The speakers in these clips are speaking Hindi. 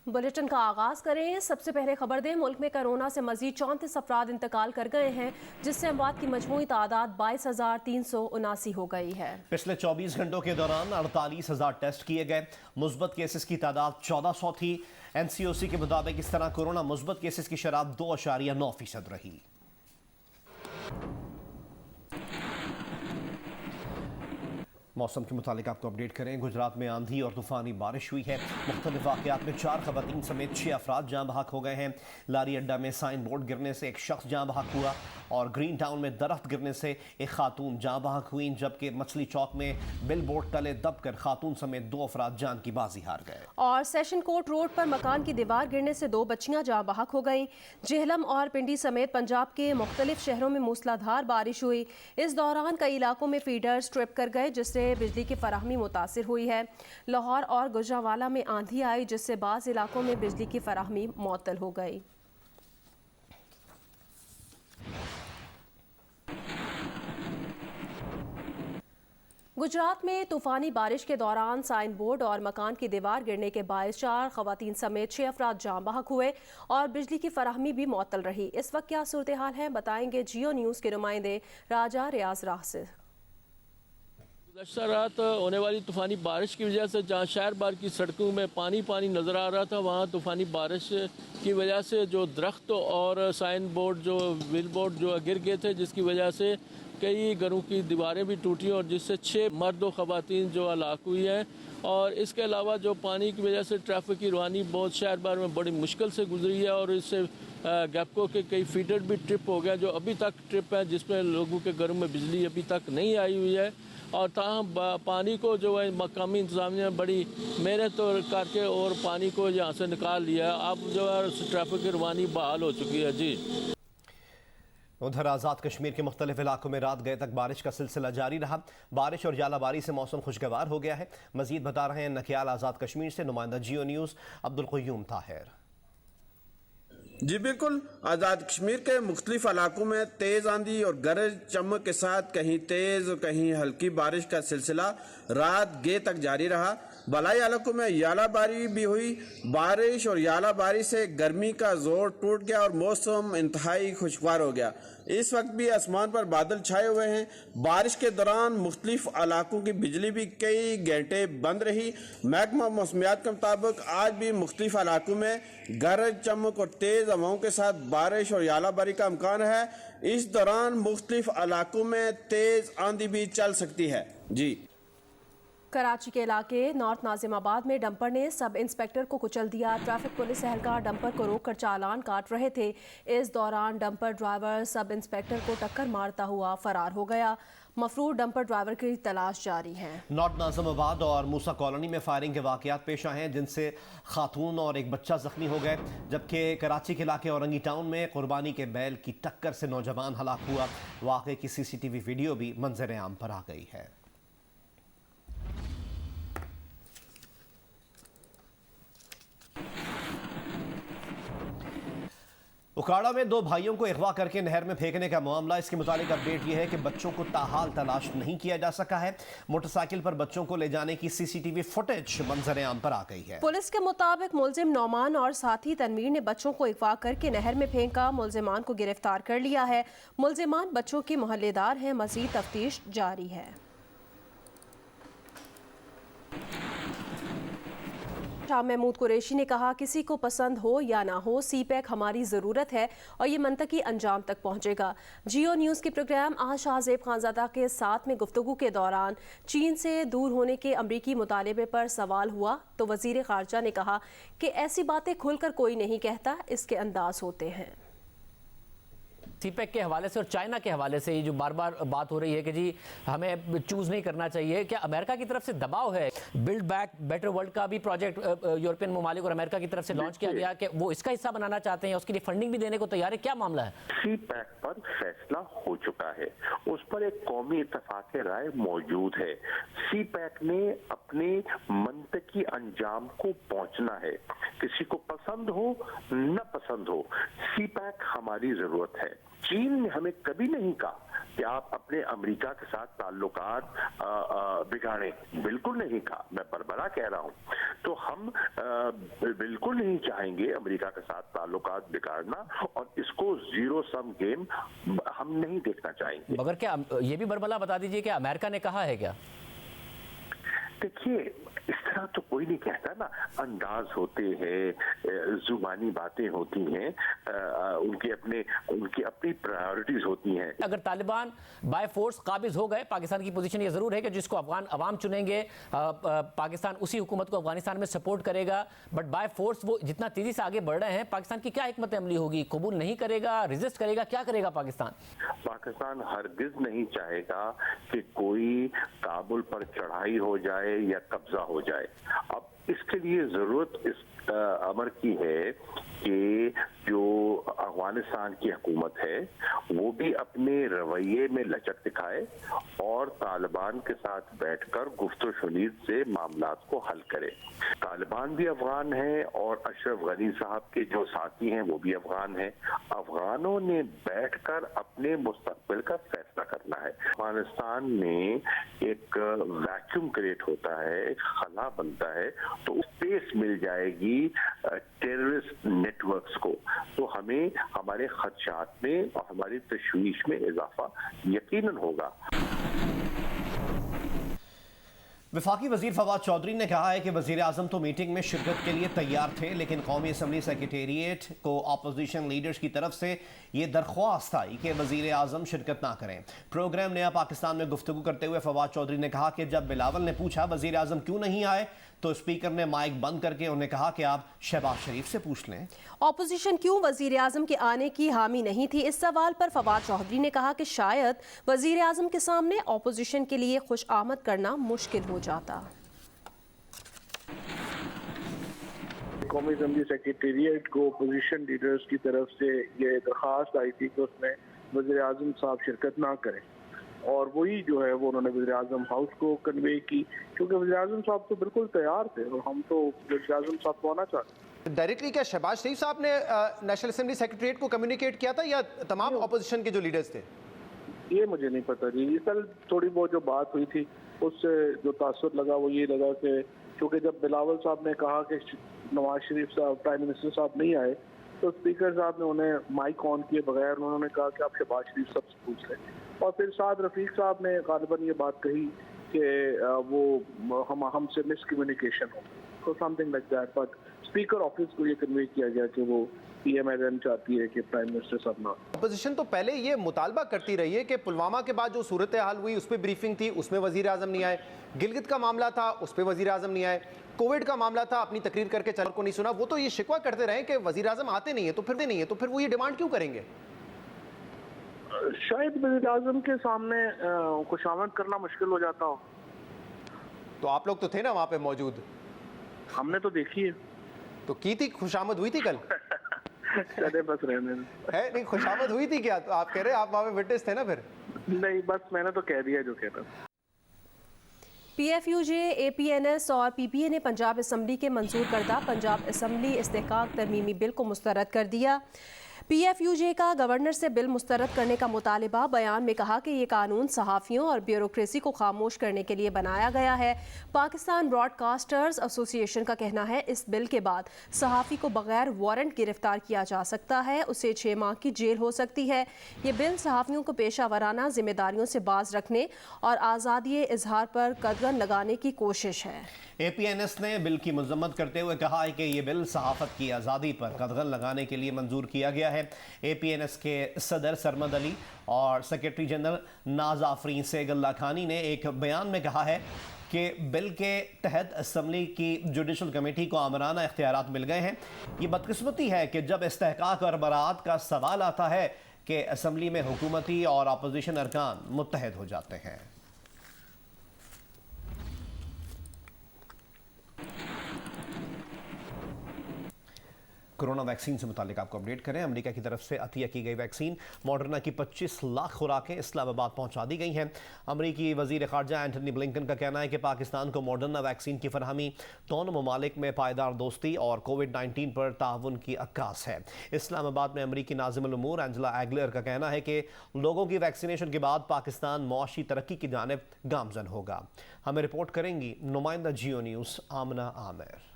बुलेटिन का आगाज करें। सबसे पहले खबर दें, मुल्क में कोरोना से मजीद 34 अफराद इंतकाल कर गए हैं, जिससे अमवात की मजमूई तादाद 22,379 हो गई है। पिछले 24 घंटों के दौरान 48,000 टेस्ट किए गए। मुस्बत केसेस की तादाद 1400 थी। NCOC के मुताबिक इस तरह कोरोना मुस्बत केसेस की शरह 2.9% रही। मौसम के मुतालिक आपको अपडेट करें। गुजरात में आंधी और तूफानी बारिश हुई है। मुख्तलिफ वाक़यात में 4 खवातीन समेत 6 अफराद जाँ बहक हो गए हैं। लारी अड्डा में साइन बोर्ड गिरने से एक शख्स जाँ बहक हुआ और ग्रीन टाउन में दरख्त गिरने से एक खातून जाँ बहक हुई, जबकि मछली चौक में बिल बोर्ड तले दबकर खातून समेत 2 अफराद जान की बाजी हार गए। और सेशन कोर्ट रोड पर मकान की दीवार गिरने से 2 बच्चियां जाँ बहक हो गईं। जेहलम और पिंडी समेत पंजाब के मुख्तलिफ शहरों में मूसलाधार बारिश हुई। इस दौरान कई इलाकों में फीडर्स ट्रिप कर गए, जिससे बिजली की फराहमी मुतासिर हुई है। लाहौर और गुजरांवाला में आंधी आई, जिससे बाज़ इलाकों में बिजली की फराहमी मुअत्तल हो गई। गुजरात में तूफानी बारिश के दौरान साइन बोर्ड और मकान की दीवार गिरने के बायस 4 खवातीन समेत 6 अफराद जाँ बहक हुए और बिजली की फराहमी भी मुअत्तल रही। इस वक्त क्या सूरत हाल है, बताएंगे जियो न्यूज़ के नुमाइंदे राजा रियाज राह से। गुज़श्ता रात होने वाली तूफ़ानी बारिश की वजह से जहाँ शहर बार की सड़कों में पानी पानी नज़र आ रहा था, वहाँ तूफ़ानी बारिश की वजह से जो दरख्त और साइन बोर्ड जो बिल बोर्ड जो गिर गए थे, जिसकी वजह से कई घरों की दीवारें भी टूटी और जिससे 6 मर्द और ख़वातीन जो हलाक हुई हैं। और इसके अलावा जो पानी की वजह से ट्रैफिक की रवानी बहुत शहर बार में बड़ी मुश्किल से गुजरी है और इससे गैपको के कई फीडर भी ट्रिप हो गया, जो अभी तक ट्रिप है, जिसमें लोगों के घरों में बिजली अभी तक नहीं आई हुई है। और ताहम पानी को जो है मकामी इंतजामिया ने बड़ी मेहनत करके और पानी को यहाँ से निकाल लिया है। अब जो है ट्रैफिक की रवानी बहाल हो चुकी है। जी, उधर आज़ाद कश्मीर के मुख्तलिफ इलाकों में रात गए तक बारिश का सिलसिला जारी रहा। बारिश और जालाबारी से मौसम खुशगवार हो गया है। मजीद बता रहे हैं नकियाल आज़ाद कश्मीर से नुमाइंदा जियो न्यूज़ अब्दुल क़य्यूम ताहिर। जी बिल्कुल, आज़ाद कश्मीर के मुख्तलिफ इलाकों में तेज़ आंधी और गरज चमक के साथ कहीं तेज़ और कहीं हल्की बारिश का सिलसिला रात गे तक जारी रहा। बलाई इलाकों में यालाबारी भी हुई। बारिश और यालाबारी से गर्मी का जोर टूट गया और मौसम इंतहाई खुशगवार हो गया। इस वक्त भी आसमान पर बादल छाए हुए हैं। बारिश के दौरान मुख्तलिफ इलाकों की बिजली भी कई घंटे बंद रही। महकमा मौसमियात के मुताबिक आज भी मुख्तलिफ इलाकों में गरज चमक और तेज हवाओं के साथ बारिश और यालाबारी का इम्कान है। इस दौरान मुख्तलिफ इलाकों में तेज आंधी भी चल सकती है। जी, कराची के इलाके नॉर्थ नाजिमाबाद में डंपर ने सब इंस्पेक्टर को कुचल दिया। ट्रैफिक पुलिस एहलकार डंपर को रोककर चालान काट रहे थे। इस दौरान डंपर ड्राइवर सब इंस्पेक्टर को टक्कर मारता हुआ फरार हो गया। मफरूर डंपर ड्राइवर की तलाश जारी है। नॉर्थ नाजिमाबाद और मूसा कॉलोनी में फायरिंग के वाकयात पेश आए हैं, जिनसे खातून और एक बच्चा जख्मी हो गए, जबकि कराची के इलाके औरंगी टाउन में कुर्बानी के बैल की टक्कर से नौजवान हलाक हुआ। वाक़े की CCTV वीडियो भी मंजर आम पर आ गई है। उकाड़ा में 2 भाइयों को अगवा करके नहर में फेंकने का मामला। इसके मुतालिक अपडेट यह है कि बच्चों को ताहाल तलाश नहीं किया जा सका है। मोटरसाइकिल पर बच्चों को ले जाने की CCTV फुटेज मंजर आम पर आ गई है। पुलिस के मुताबिक मुलजिम नौमान और साथी तनवीर ने बच्चों को अगवा करके नहर में फेंका। मुलजिमान को गिरफ्तार कर लिया है। मुलजिमान बच्चों के मोहल्लेदार हैं। मजीद तफ्तीश जारी है। शाह महमूद कुरैशी ने कहा, किसी को पसंद हो या ना हो, CPEC हमारी ज़रूरत है और ये मंतकी अंजाम तक पहुँचेगा। जियो न्यूज़ के प्रोग्राम आज शाहजेब खानज़ादा के साथ में गुफ्तगू के दौरान चीन से दूर होने के अमरीकी मुतालबे पर सवाल हुआ तो वज़ीर ख़ारजा ने कहा कि ऐसी बातें खुलकर कोई नहीं कहता, इसके अंदाज होते हैं। CPEC के हवाले से और चाइना के हवाले से ये जो बार बार बात हो रही है कि जी हमें चूज़ नहीं करना चाहिए, क्या अमेरिका की तरफ से दबाव है? बिल्ड बैक बेटर वर्ल्ड का भी प्रोजेक्ट यूरोपियन ममालिक और अमेरिका की तरफ से लॉन्च किया गया कि वो इसका हिस्सा बनाना चाहते हैं, उसके लिए फंडिंग भी देने को तैयार है। क्या मामला है? CPEC पर फैसला हो चुका है, उस पर एक कौमी इत्तफाक राय मौजूद है। CPEC ने अपने मंतकी अंजाम को पहुंचना है, किसी को पसंद हो न पसंद हो, CPEC हमारी जरूरत है। चीन ने हमें कभी नहीं कहा कि आप अपने अमेरिका के साथ ताल्लुकात बिगाड़ें, बिल्कुल नहीं कहा, मैं बरबरा कह रहा हूं। तो हम बिल्कुल नहीं चाहेंगे अमेरिका के साथ ताल्लुकात बिगाड़ना, और इसको जीरो सम गेम हम नहीं देखना चाहेंगे। मगर क्या ये भी बरबला बता दीजिए कि अमेरिका ने कहा है क्या? देखिए, इस तरह तो कोई नहीं कहता ना, अंदाज होते हैं, जुबानी बातें होती हैं, उनकी अपनी प्रायोरिटीज होती हैं। अगर तालिबान बाय फोर्स काबिज हो गए, पाकिस्तान की पोजीशन ये जरूर है कि जिसको अफगान अवाम चुनेंगे, पाकिस्तान उसी हुकूमत को अफगानिस्तान में सपोर्ट करेगा, बट बाय फोर्स वो जितना तेजी से आगे बढ़ रहे हैं, पाकिस्तान की क्या हिकमत अमली होगी? कबूल नहीं करेगा, रेजिस्ट करेगा, क्या करेगा पाकिस्तान? पाकिस्तान हरगिज नहीं चाहेगा कि कोई काबुल पर चढ़ाई हो जाए या कब्जा हो जाए। अब इसके लिए जरूरत इस अमर की है कि जो अफगानिस्तान की हुकूमत है वो भी अपने रवैये में लचक दिखाए और तालिबान के साथ बैठकर गुफ्तो शुनीद से मामलात को हल करे। तालिबान भी अफगान है और अशरफ गनी साहब के जो साथी हैं वो भी अफगान हैं। अफगानों ने बैठकर अपने मुस्तकबिल का फैसला करना है। अफगानिस्तान में एक वैक्यूम क्रिएट होता है, एक खला बनता है, तो स्पेस मिल जाएगी टेररिस्ट नेटवर्क्स को। तो हमें हमारे खदशात में और हमारी तशवीश में इजाफा यकीनन होगा। वफाकी वजीर फवाद चौधरी ने कहा है कि वजीर आजम तो मीटिंग में शिरकत के लिए तैयार थे, लेकिन कौमी असम्बली सेक्रेटेरिएट को अपोजिशन लीडर्स की तरफ से ये दरख्वास्त आई कि वजीर आजम शिरकत ना करें। प्रोग्राम नया पाकिस्तान में गुफ्तगू करते हुए फवाद चौधरी ने कहा कि जब बिलावल ने पूछा वजीर आजम क्यों नहीं आए, तो स्पीकर ने माइक बंद करके उन्हें कहा कि आप शहबाज शरीफ से पूछ लें। ऑपोजिशन क्यों वजीर आजम के आने की हामी नहीं थी, इस सवाल पर फवाद चौधरी ने कहा कि शायद वजीर आजम के सामने ऑपोजिशन के लिए खुश आमद करना मुश्किल हो जाता। कौमी असम्बली सेक्रेटेरिएट को अपोजिशन लीडर्स की तरफ से ये दरख्वास्त आई थी कि उसमें वजीर आजम साहब शिरकत ना करें, और वही जो है वो उन्होंने वज़ीर आज़म हाउस को कन्वे की, क्योंकि वज़ीर आज़म साहब तो बिल्कुल तैयार थे और हम तो वज़ीर आज़म साहब को आना चाहते। डायरेक्टली क्या शहबाज शरीफ साहब ने नेशनल असेंबली सेक्रेटरीट को कम्युनिकेट किया था या तमाम अपोजिशन के जो लीडर्स थे? ये मुझे नहीं पता जी। कल थोड़ी बहुत जो बात हुई थी उससे जो तासुर लगा वो ये लगा कि क्योंकि जब बिलावल साहब ने कहा कि नवाज शरीफ साहब प्राइम मिनिस्टर साहब नहीं आए, तो स्पीकर साहब ने उन्हें माइक ऑन किए बगैर उन्होंने कहा कि आप शहबाज शरीफ साहब से पूछ लें, और फिर साद रफीक साहब ने गालिबन ये बात कही कि वो हमसे मिसकम्युनिकेशन हो, तो something like that. But speaker office को ये कन्वे किया गया कि वो PMLN चाहती है कि प्राइम मिनिस्टर साहब ना। अपोजिशन तो पहले ये मुतालबा करती रही है कि पुलवामा के बाद जो सूरत हाल हुई उस पर ब्रीफिंग थी, उसमें वजीर आजम नहीं आए, गिलगित का मामला था उस पर वजीर आजम नहीं आए, कोविड का मामला था अपनी तकरीर करके चल को नहीं सुना। वो तो ये शिकवा करते रहे कि वजीर आजम आते नहीं है, तो फिर वो ये डिमांड क्यों करेंगे? शायद वज़ीर आज़म के सामने खुशामद करना मुश्किल हो जाता हो। तो आप लोग तो थे ना वहाँ पे मौजूद? हमने तो देखी है। तो की थी, खुशामद हुई थी कल? चले बस रहने है नहीं, खुशामद हुई थी क्या? तो आप कह रहे हैं आप वहाँ पे विटनेस थे ना? फिर नहीं, बस मैंने तो कह दिया जो कहना। PFUJ, APNS और PPA ने पंजाब असम्बली के मंजूर करदा पंजाब असम्बली इस्तेहकाक तरमीमी बिल को मुस्तरद कर दिया। PFUJ का गवर्नर से बिल मुस्तरद करने का मुतालिबा। बयान में कहा कि ये कानून सहाफ़ियों और ब्यूरोक्रेसी को खामोश करने के लिए बनाया गया है। पाकिस्तान ब्रॉडकास्टर्स एसोसिएशन का कहना है इस बिल के बाद सहाफ़ी को बगैर वारंट गिरफ्तार किया जा सकता है, उसे 6 माह की जेल हो सकती है। ये बिल सहाफ़ियों को पेशा वराना जिम्मेदारियों से बाज रखने और आज़ादी इजहार पर कदगन लगाने की कोशिश है। APNS ने बिल की मजम्मत करते हुए कहा है कि ये बिल सहाफ़त की आज़ादी पर कदगन लगाने के लिए मंजूर किया गया है। APNS के सदर सरमद अली और सेक्रेटरी जनरल नाज आफरीन सेगल्ला खानी ने एक बयान में कहा है कि बिल के तहत असम्बली की जुडिशल कमेटी को आमराना इख्तियारात मिल गए हैं। ये बदकिस्मती है कि जब इस्तेहकाक और बराअत का सवाल आता है कि असम्बली में हुकूमती और अपोजिशन अरकान मुत्तहद हो जाते हैं। कोरोना वैक्सीन से मुतालिक आपको अपडेट करें। अमेरिका की तरफ से अतिया की गई वैक्सीन मॉडर्ना की 25 लाख खुराकें इस्लामाबाद पहुंचा दी गई हैं। अमेरिकी वजीर खारजा एंटनी ब्लिंकन का कहना है कि पाकिस्तान को मॉडर्ना वैक्सीन की फरहमी दोनों ममालिक में पायदार दोस्ती और कोविड-19 पर ताउन की अक्कास है। इस्लामाबाद में अमेरिकी नाज़िमुल उमूर एंजेला एगलर का कहना है कि लोगों की वैक्सीनेशन के बाद पाकिस्तान मुआशी तरक्की की जानिब गामजन होगा। हमें रिपोर्ट करेंगी नुमाइंदा जियो न्यूज़ आमना आमिर।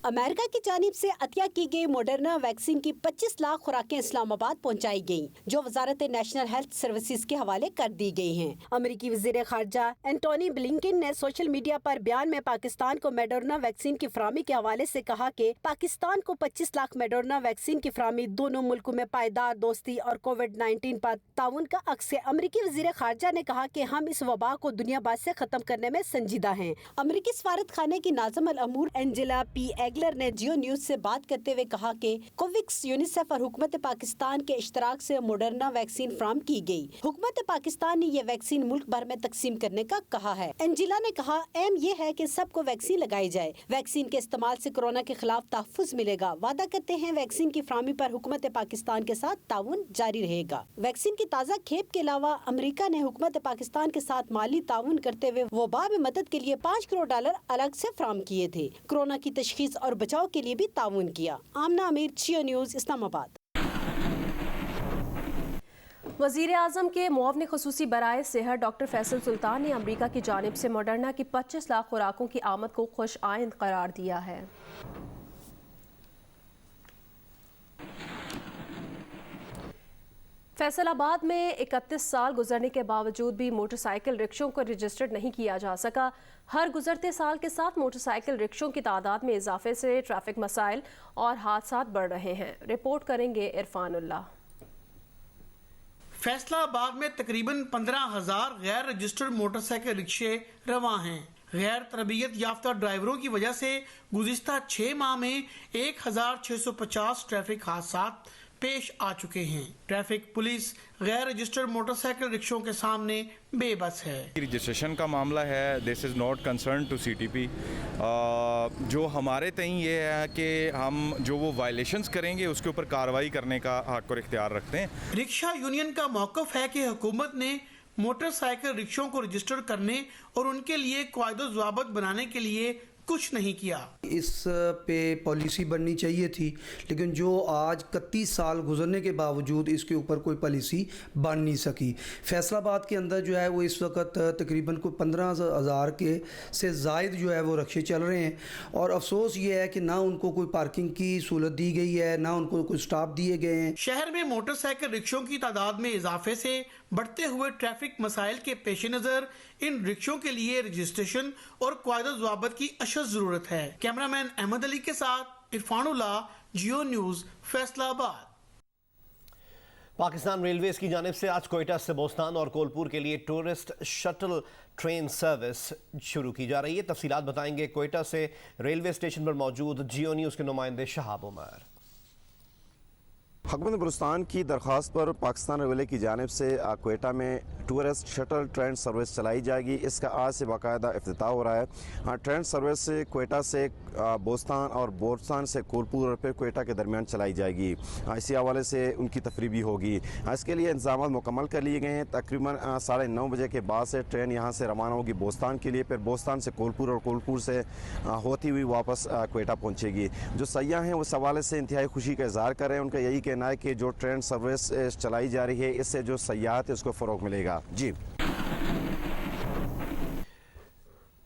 अमेरिका की जानिब से अतिया की गई मॉडर्ना वैक्सीन की 25 लाख खुराकें इस्लामाबाद पहुंचाई गईं, जो वजारत नेशनल हेल्थ सर्विसेज के हवाले कर दी गई हैं। अमेरिकी वजीर खारजा एंटोनी ब्लिंकन ने सोशल मीडिया पर बयान में पाकिस्तान को मॉडर्ना वैक्सीन की फराहमी के हवाले से कहा कि पाकिस्तान को 25 लाख मॉडर्ना वैक्सीन की फराहमी दोनों मुल्कों में पायदार दोस्ती और कोविड-19 पर ताउन का अक्स है। अमेरिकी वजीर खारजा ने कहा कि हम इस वबा को दुनिया भर से खत्म करने में संजीदा हैं। अमेरिकी सफारत खाने की नाज़िमुल उमूर एंजेला एगलर ने जियो न्यूज से बात करते हुए कहा कि कोविक्स, यूनिसेफ और हुकूमत पाकिस्तान के इश्तराक से मॉडर्ना वैक्सीन फराहम की गई। हुकूमत पाकिस्तान ने ये वैक्सीन मुल्क भर में तकसीम करने का कहा है। एंजेला ने कहा, एम ये है कि सबको वैक्सीन लगाई जाए। वैक्सीन के इस्तेमाल से कोरोना के खिलाफ तहफ़्फ़ुज़ मिलेगा। वादा करते हैं वैक्सीन की फराहमी पर हुकूमत पाकिस्तान के साथ ताउन जारी रहेगा। वैक्सीन की ताज़ा खेप के अलावा अमेरिका ने हुकूमत पाकिस्तान के साथ माली ताउन करते हुए वबा में मदद के लिए $5 करोड़ अलग से फराहम किए थे। कोरोना की तशखीस और बचाव के लिए भी ताउन किया। आमना आमिर, जियो न्यूज़, इस्लामाबाद। वज़ीर आज़म के मुआविन ख़ुसूसी बराए सेहत डॉक्टर फैसल सुल्तान ने अमरीका की जानिब से मॉडर्ना की 25 लाख खुराकों की आमद को खुश आइंद करार दिया है। फैसलाबाद में 31 साल गुजरने के बावजूद भी मोटरसाइकिल रिक्शों को रजिस्टर्ड नहीं किया जा सका। हर गुजरते साल के साथ मोटरसाइकिल रिक्शों की तादाद में इजाफे से ट्रैफिक मसाइल और हादसात बढ़ रहे हैं। रिपोर्ट करेंगे इरफानुल्लाह। फैसलाबाद में तकरीबन 15,000 गैर रजिस्टर्ड मोटरसाइकिल रिक्शे रवां हैं। गैर तरबियत याफ्ता ड्राइवरों की वजह से गुज़िश्ता 6 माह में 1,650 ट्रैफिक हादसात पेश आ चुके हैं। ट्रैफिक पुलिस गैर रजिस्टर्ड मोटरसाइकिल रिक्शों के सामने बेबस है। रजिस्ट्रेशन का मामला है, this is not concern to CTP। जो हमारे तय ये है कि हम जो वो वायलेशंस करेंगे उसके ऊपर कार्रवाई करने का हक और इख्तियार रखते हैं। रिक्शा यूनियन का मौक़िफ़ है कि हुकूमत ने मोटरसाइकिल रिक्शों को रजिस्टर करने और उनके लिए कायदो-ज़वाबत बनाने के लिए कुछ नहीं किया। इस पे पॉलिसी बननी चाहिए थी, लेकिन जो आज 31 साल गुजरने के बावजूद इसके ऊपर कोई पॉलिसी बन नहीं सकी। फैसलाबाद के अंदर जो है वो इस वक्त तकरीबन कोई 15,000 के से ज़ायद जो है वो रिक्शे चल रहे हैं, और अफसोस ये है कि ना उनको कोई पार्किंग की सहूलत दी गई है, ना उनको कोई स्टाफ दिए गए हैं। शहर में मोटरसाइकिल रिक्शों की तादाद में इजाफे से बढ़ते हुए ट्रैफिक मसाइल के पेश नज़र इन रिक्शों के लिए रजिस्ट्रेशन और कायदो-ज़वाबत की अशद ज़रूरत है। कैमरामैन अहमद अली के साथ इरफानुल्लाह, जियो न्यूज़, फैसलाबाद। पाकिस्तान रेलवेज की जानिब से आज कोयटा से बोस्तान और कोलपुर के लिए टूरिस्ट शटल ट्रेन सर्विस शुरू की जा रही है। तफसीलात बताएंगे कोयटा से रेलवे स्टेशन पर मौजूद जियो न्यूज़ के नुमाइंदे शहाब उमर। हुकूमत बलूचिस्तान की दरख्वास्त पर पाकिस्तान रेलवे की जानिब से कोयटा में टूरिस्ट शटल ट्रेन सर्विस चलाई जाएगी। इसका आज से बाकायदा इफ्तिताह हो रहा है। ट्रेन सर्विस कोयटा से बोस्तान और बोस्तान से कोलपुर और फिर कोयटा के दरमियान चलाई जाएगी। इसी हवाले से उनकी तफरी भी होगी। इसके लिए इंतजाम मुकम्मल कर लिए गए हैं। तकरीबन 9:30 बजे के बाद से ट्रेन यहाँ से रवाना होगी बोस्तान के लिए, फिर बोस्तान से कोलपुर और कोलपुर से होती हुई वापस कोयटा पहुँचेगी। जो सयाह हैं उस हवाले से इंतहाई खुशी का इजहार कर रहे हैं। उनका यही कहना है कि जो ट्रेन सर्विस चलाई जा रही है इससे जो सयाहत है उसको फ़रोग मिलेगा। जी।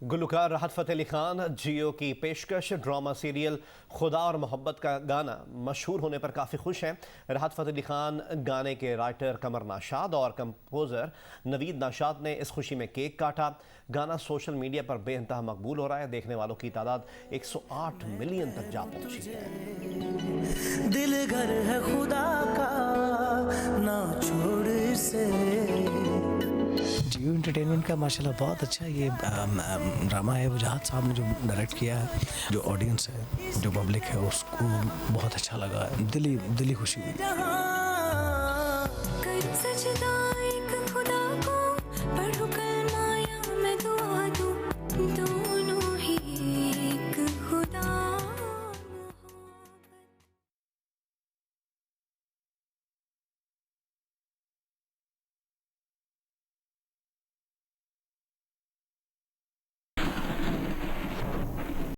गुलकार राहत फ़तेह अली खान जियो की पेशकश ड्रामा सीरियल खुदा और मोहब्बत का गाना मशहूर होने पर काफ़ी खुश हैं। राहत फ़तेह अली खान गाने के राइटर कमर नाशाद और कंपोज़र नवीद नाशाद ने इस खुशी में केक काटा। गाना सोशल मीडिया पर बेइंतहा मकबूल हो रहा है। देखने वालों की तादाद 108 मिलियन तक जा पहुंची है। दिल घर है खुदा का ना छोड़ से। जियो एंटरटेनमेंट का माशाल्लाह बहुत अच्छा ये ड्रामा है। वजाहत साहब ने जो डायरेक्ट किया है, जो ऑडियंस है, जो पब्लिक है, उसको बहुत अच्छा लगा है। दिली खुशी हुई।